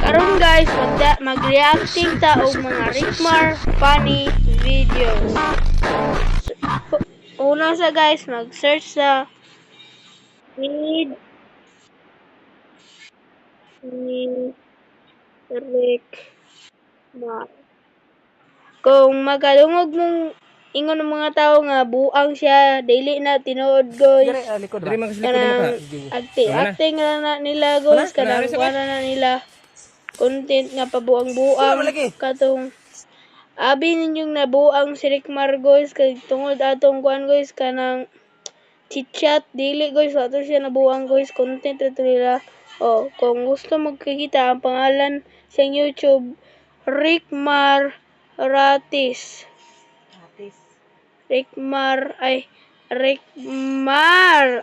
Karon guys, mag-reacting ta og mga Rickmar funny videos. Una sa guys, mag-search sa need ni Rickmar. Kung magadungog mong ingon ng mga tao nga buang siya, dili na tinuod guys. Likod. Diri man Kanang acting na nila guys, kanang wala na nila content nga pabuang-buang katong abi ninyong nabuang si Rickmar guys kay tungod atong kuan guys kanang chit-chat dili guys ato siya nabuang guys content ato nila. Kung gusto magkikita ang pangalan sa YouTube Rickmar Ratis. Rickmar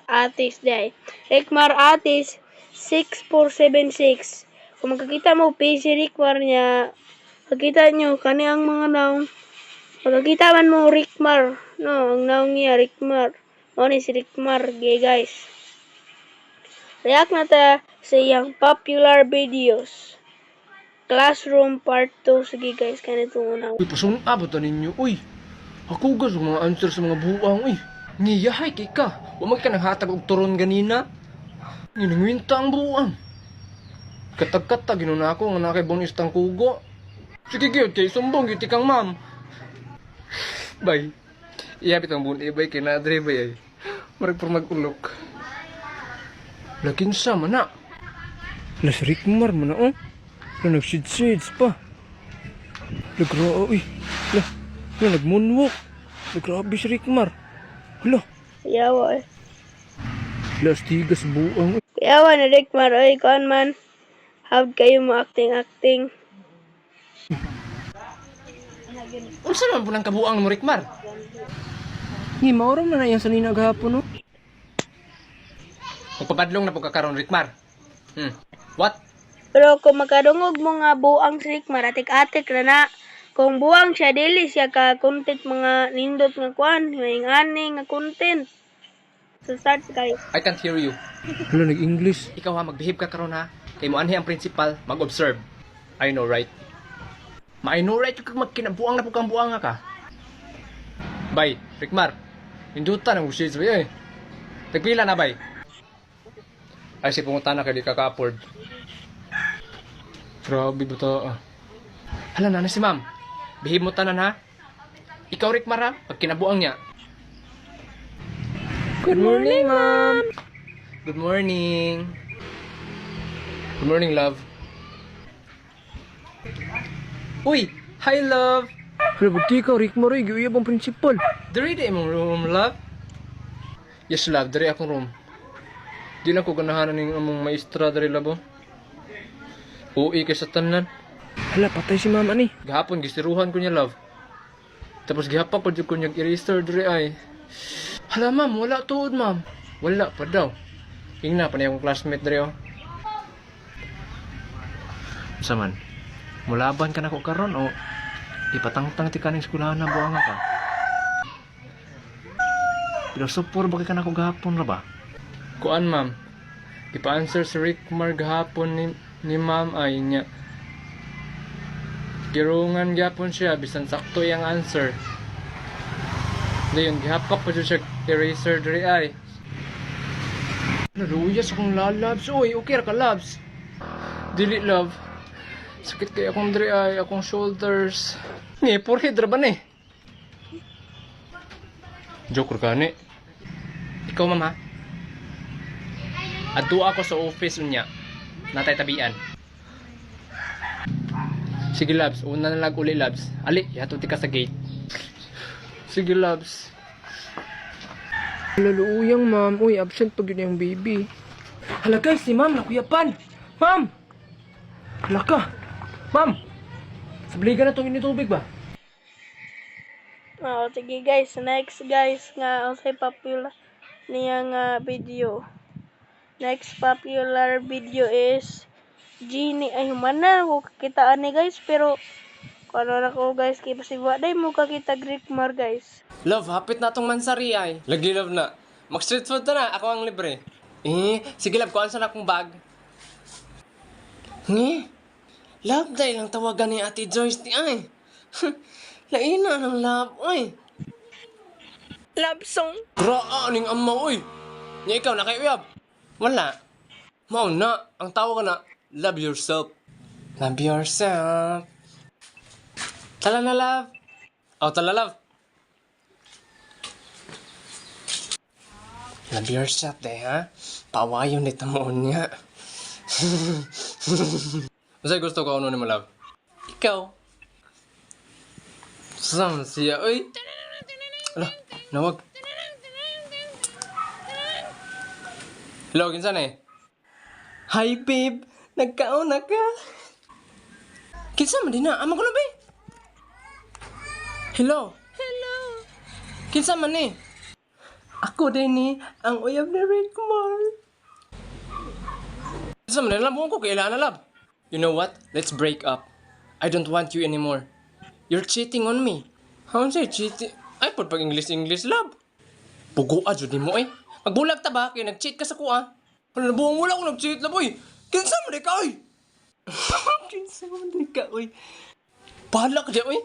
Atis day. Rickmar Atis 6476. Kung makakita mo page si Rickmar niya, makita nyo kani ang mga naong. Makakita man mo Rickmar, no, ang naong niya Rickmar. O ni si Rickmar, gay guys. React na ta sa iyang popular videos. Classroom part 2. Sige guys, kanito muna. Uy, pasun abot na ninyo. Uy, ako gas ang mga answer sa mga buang. Uy, niyahay kay ka. Huwag ka naghatag og turon ganina. Ninangwinta ang buang. Katag-katag, ginuna ako nga nakay bonus tang kugo. Sige gyud kay sumbong gyud kang ma'am. Bay. Iyapit ang bunti bay kay na dre bay ay. Marag por magulok. Lakin sa mana. Las Rickmar mana oh. Lah nagsid-sids pa. Lagra uy. Lah nagmoonwalk. Grabe si Rickmar. Hala. Yawa. Las tigas buang. Yawa na Rickmar, oy, kon man. Hawag kayo mo acting. Unsa man po ng kabuang mo Rickmar? Ni mauro man na yan sa nina gahapon no. Magpapadlong na po kakaroon Rickmar. What? Pero kung makadungog mo nga buang si Rickmar, atik-atik na na. Kung buang siya, dili siya ka content mga nindot nga kuan, may nga content. So start guys. I can't hear you. Hala, nag-English. Ikaw ha, mag-behave ka karon ha. Kay mo anhi ang principal, mag-observe. I know right. I know right kung magkinabuang na po kang buang ka. Bay, Rickmar. Hindutan ang usage bay eh. Tagpila na bay. Ay si pumunta na kay di ka-afford. Grabe ba to? Hala na si ma'am. Behave mo tanan ha. Ikaw Rickmar ha, pag kinabuang niya. Good morning, ma'am. Good morning. Good morning, love. Uy, hi, love. Pero buti ka, Rickmar, giuyab ang principal. Dari di imong room, love? Yes, love, dari akong room. Di lang ko ganahan ng among maestra dari labo. Uwi kay sa tanan. Hala, patay si mama ni. Gahapon, gisiruhan ko niya, love. Tapos gihapak ko ko niya eraser dari ay. Hala, ma'am, wala tuod, ma'am. Wala pa daw. Ingna pa niya akong classmate dari oh. Saman, mulaban ka na ko karon o ipatangtang ti kaning eskwelahan na buanga ka. Pero supor ba ka na ko gahapon ra ba? Kuan ma'am, ipa-answer si Rickmar gahapon ni ma'am ay niya. Girungan gahapon siya bisan sakto yang answer. Dayon gihapak pa siya eraser diri ay. Naruyas akong lalabs. Uy, okay ra ka labs. Dili love. Sakit kaya akong diri ay, akong shoulders. Ni, forehead ra ba ni? Joke ka ni. Ikaw mama. Adto ako sa office unya. Natay tabian. Sige labs, una na lang uli labs. Ali, yato ti ka sa gate. Sige labs. Laluyang ma'am. Uy, absent pag yun yung baby. Hala guys, si ma'am nakuyapan. Ma'am! Hala ka. Ma'am! Sabligan na itong initubig ba? Sige guys, next guys nga unsay popular niya nga video. Next popular video is Genie. Ay, humana ko kakitaan ni guys, pero kano na ko guys, kay pasiwa day mo kakita Rickmar guys. Love, hapit na itong mansari ay. Lagi love na. Mag-street food na, ako ang libre. Sige love, kuhaan sa na akong bag. Love, dahil lang tawagan ni Ate Joyce di ay. Laina ng love, ay. Love song? Graan ning amma, oy. Nya ikaw, nakayuyab? Wala. Mauna, ang tawag na, love yourself. Love yourself. Tala na, love. Tala, love. Love yourself, de, ha? Pawayon dito mo niya. Masay gusto ko ano ni mo, love? Ikaw. Saan siya, oy? Ala, nawag. Hello, kinsan eh? Hi, babe. Nagkauna ka. Kinsa man din na? Amang ko na, babe. Hello. Kinsa man eh? Ako din eh, ang uyab ni Rickmar. Kinsa man din, alam mo ko kailangan na, love. You know what? Let's break up. I don't want you anymore. You're cheating on me. How say cheating? Ay, pag English, love. Pugoa, jud mo eh. Magbulag ta ba? Kaya nag-cheat ka sa kuha. Wala, nabuang wala ako nag-cheat, love, oy. Kinsa man di ka, oy. Kinsa man di ka, oy. Bahala ka dyan, oy.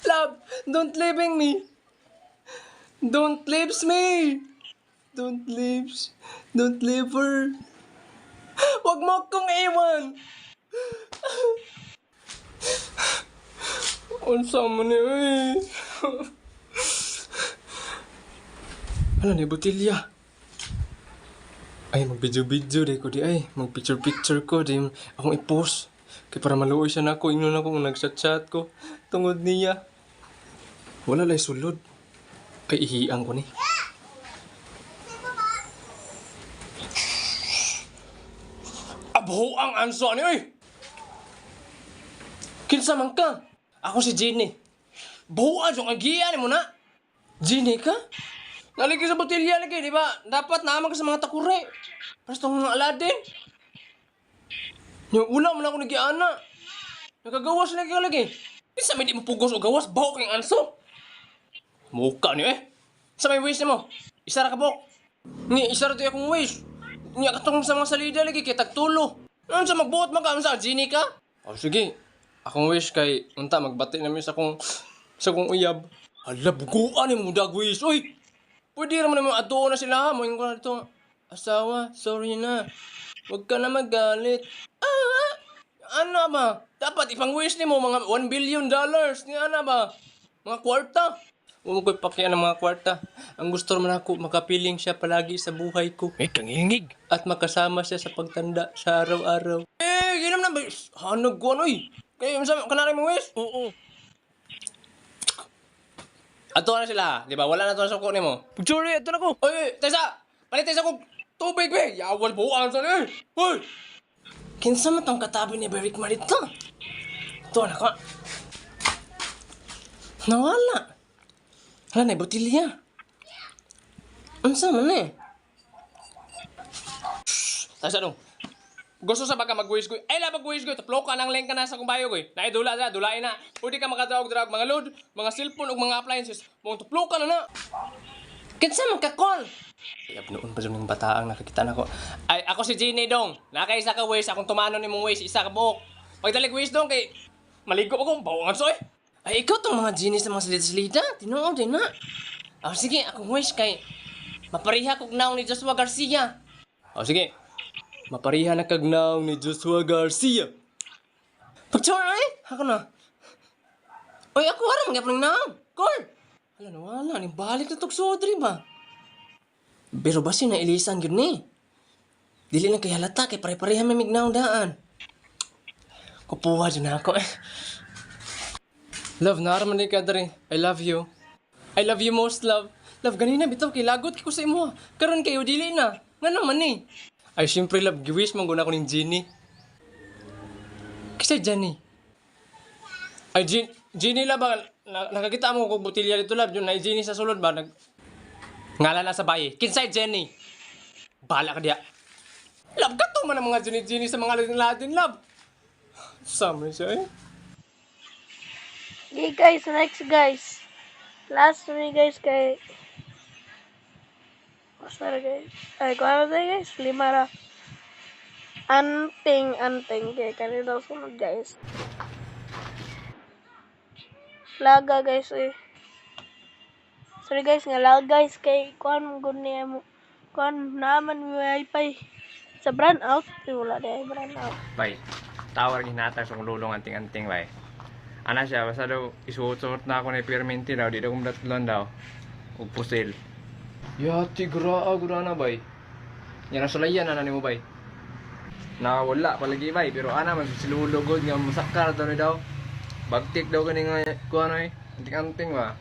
Love, don't leaving me. Don't leaves me. Don't leave her. Wag mo akong iwan. Unsa man ni, oy. Ano ni botilya? Ay, mag-video di ko di ay. Mag-picture ko di akong i-post. Kaya para maluoy siya na ako. Ingnon ako kung nag-chat ko. Tungod niya. Wala lay sulod. Ay, ihiang ko ni. Abo ang anso ni, oy! Kinsa man ka? Ako si Jenny. Buwan yung agiyan mo na. Jenny ka? Nalagi sa botilya lagi, di ba? Dapat naman ka sa mga takure. Para sa mga Aladdin. Yung ulam na ako nagiana. Nakagawas lagi ka lagi. Isa may di mo pugos o gawas, baho kang anso. Mukha niyo eh. Sa may wish mo. Isara ka bok. Ni, isara to akong wish. Ni, katong sa mga salida lagi, kaya tagtulo. Ano sa magbuot maka, sa Jenny ka? O sige. Akong wish kay, unta, magbati namin sa kong uyab. Hala, buguan ni mo dag wish, oy! Pwede naman naman ato na sila, ha? Moing ko na ito. Asawa, sorry na. Huwag ka na magalit. Ano ba? Dapat ipang wish ni mo mga $1 billion. Ni ano ba? Mga kwarta. Huwag ko ipakian ng mga kwarta. Ang gusto naman ako, makapiling siya palagi sa buhay ko. Kangingig. At makasama siya sa pagtanda sa araw-araw. Ginam na ba? Hanag ko ano eh. Kaya kanari mo wish? Oo. Ato na sila, di ba? Wala na to sa suko ni mo. Pagtsuri, ito na ko. Oy, Tessa! Palit Tessa ko tubig, be! Yawal buwan sa niya! Hoy! Kinsa matang katabi ni Beric Marita? Ito na ka. Nawala. Hala na, botilya. Unsa man eh? Tessa dong. Gusto sa baga mag-wish ko. Ay, la mag-wish ko. Taplo ka ng link ka na sa kumbayo ko. Naidula sa, dulain na. Pwede ka makatawag-drag mga load, mga cellphone o mga appliances. Mga taplo ka na na. Kinsa man ka-call? Ay, noon pa yung bataang nakakita na ko. Ay, ako si Jenny dong. Nakaisa ka wish. Akong tumano ni mong wish. Isa ka buhok. Pagdalig wish dong kay... Maligo ako. Bawangan soy. Ay, ikaw tong mga Jenny sa mga salita-salita. Tinuod din na. Sige, akong wish kay... Mapariha kong naong ni Joshua Garcia. Sige. Maparihan na kagnaw ni Joshua Garcia. Pagtsura eh! Ako na. Oy, ako harang nga pang naam. Call! Wala na wala. Balik na tugsodri ba? Pero basi na ilisan yun eh. Dili na kay halata kay pare-parehan may mignaw daan. Kupuha dyan ako eh. Love, naraman ni Kadri. I love you. I love you most, love. Love, ganina bitaw kay lagot ko sa imo. Karon kayo dili na. Nga naman eh. Ay, siyempre, love, giwish mong guna ko ng Jenny. Kasi Jenny. Ay, Jenny, love, nakakita mo kung butilya dito, love, yun, ay Jenny sa sulod ba? Ngala na sa bayi. Kinsay Jenny? Bahala ka diya. Love, kato man ang mga Jenny sa mga Latin, love. Sama siya eh. Okay guys, next guys. Last na guys kay... Sorry guys. Ay, kung ano tayo guys? 5 ra. Anting. Kaya kanina sunod guys. Laga guys eh. Sorry guys nga laga guys kay kuan gud niya mo. Kuan naman may wifi. Sa brand out, wala na brand out. Bay, tawar hinatag sa lulong anting-anting bay. Ana siya, basta daw isuot-suot na ako na perminti daw, di daw kumdatlan daw. Ug pusil. Yati gura na bay. Yan ang sulayan na nimo bay. Na wala palagi bay, pero ana man silulugod nga masakar daw. Bagtik daw kani nga kuan ay, anting-anting ba.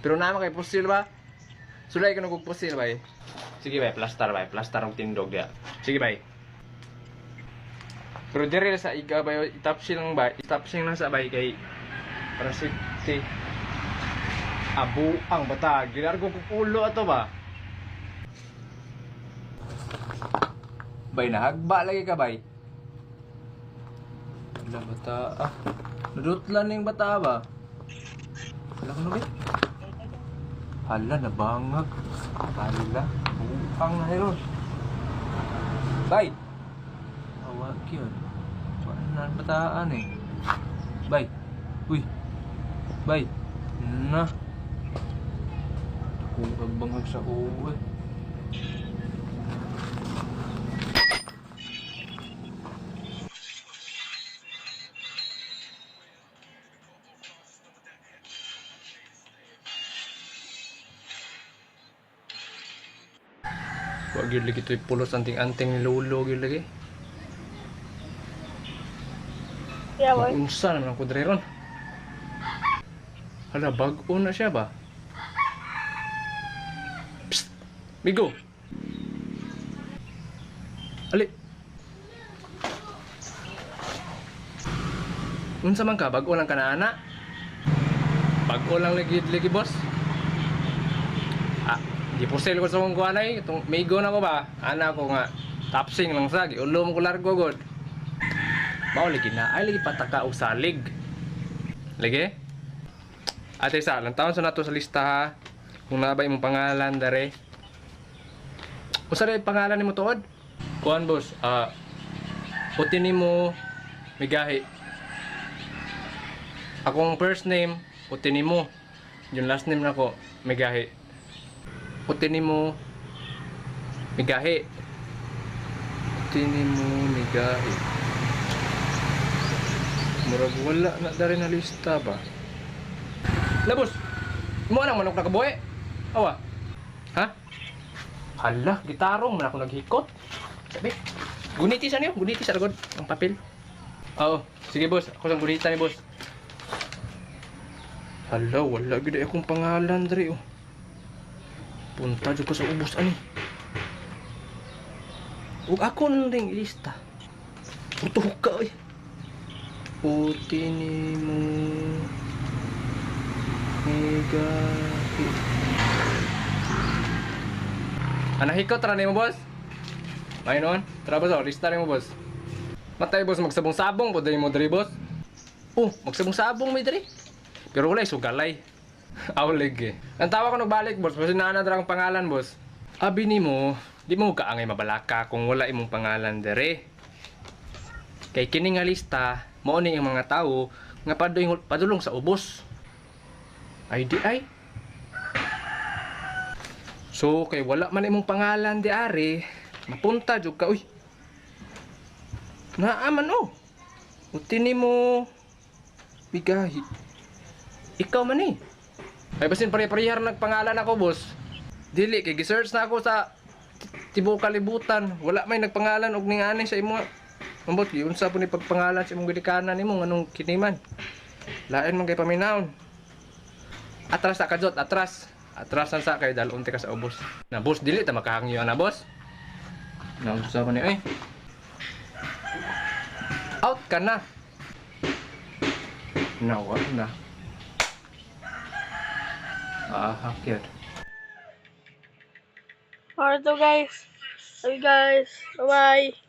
Pero naman kay pusil ba? Sulay ka nung pusil bay. Sige bay, plaster og tindog dia. Sige bay. Pero dire sa iga bay, itapsil lang bay, itapsil lang sa bay kay para safety. Abu ang bata, gilargo ko ulo ato ba? Bay nahagba lagi ka bay. Wala bata nadutlan ning bata ba? Wala ko no bay. Hala, nabangag. Hala, buang na heron. Bay! Awag yun. Paano na bataan eh? Bay! Uy! Bay! Na! Kung pagbangag sa uwi. Wag yun lagi ito'y pulos anting-anting ni Lolo yun lagi. Yeah, boy. Unsa naman ang kudre ron? Hala, bag-o na siya ba? Psst! Migo! Ali! Unsa man ka? Bag-o lang ka na, ana? Bag-o lang lagi boss? Di pusil ko sa kong kuanay, itong migo na ko ba? Ana ko nga, tapsing lang sa, giulom ko largo god. Mao lagi na, ay lagi pataka o salig. Lagi? Ate sa, lang taon sa nato sa lista ha. Kung nabay mong pangalan dare. Usa rin pangalan ni mo tuod? Kuan boss, puti ni mo, migahi. Akong first name, puti ni mo. Yung last name na ko, migahi. Puti ni mo migahi. Puti ni mo migahi. Murag wala na dari na lista ba? Labos! Mo nang manok na kabuhi? Awa? Ha? Hala, gitarong man ako naghikot. Sabi, guniti sa niyo? Guniti sa ragod ang papel. Oo, sige boss, ako sang gunita ni boss. Hala, wala gid akong pangalan diri oh. Punta dyan ko sa ubos ani. Huwag ako nang ring ilista. Putuhok ka eh. Puti ni mo migahi. Anahikot tara ni mo boss. May noon. Tara boss oh, lista ni mo boss. Matay boss magsabong-sabong po dali mo diri boss. Oh, magsabong-sabong may diri. Pero wala sugalay. Awlig eh. Ang tawa ko nagbalik boss, kasi naanadra ang pangalan boss. Abi ni mo, di mo kaangay mabalaka kung wala imong pangalan dere. Kay kini nga lista, mao ni ang mga tao nga padulong sa ubos. Ay di ay. So kay wala man imong pangalan di ari, mapunta jud ka uy. Naaman oh. Uti ni mo bigahi. Ikaw man eh. Ay basin pare-parehar nagpangalan ako boss. Dili kay gi-search na ako sa tibuok kalibutan. Wala may nagpangalan og ningani sa imo. Ambot gyud unsa po ni pagpangalan sa imong gidikanan nimo nganong kiniman. Lain man kay paminawon. Atras sa kajot, atras. Atrasan sa kay dalunti ka sa ubos. Na boss dili ta makahangyo ana boss. Na unsa man ni Out ka na. Nawa na. Hakyat. Alright, so guys. Bye guys. Bye-bye.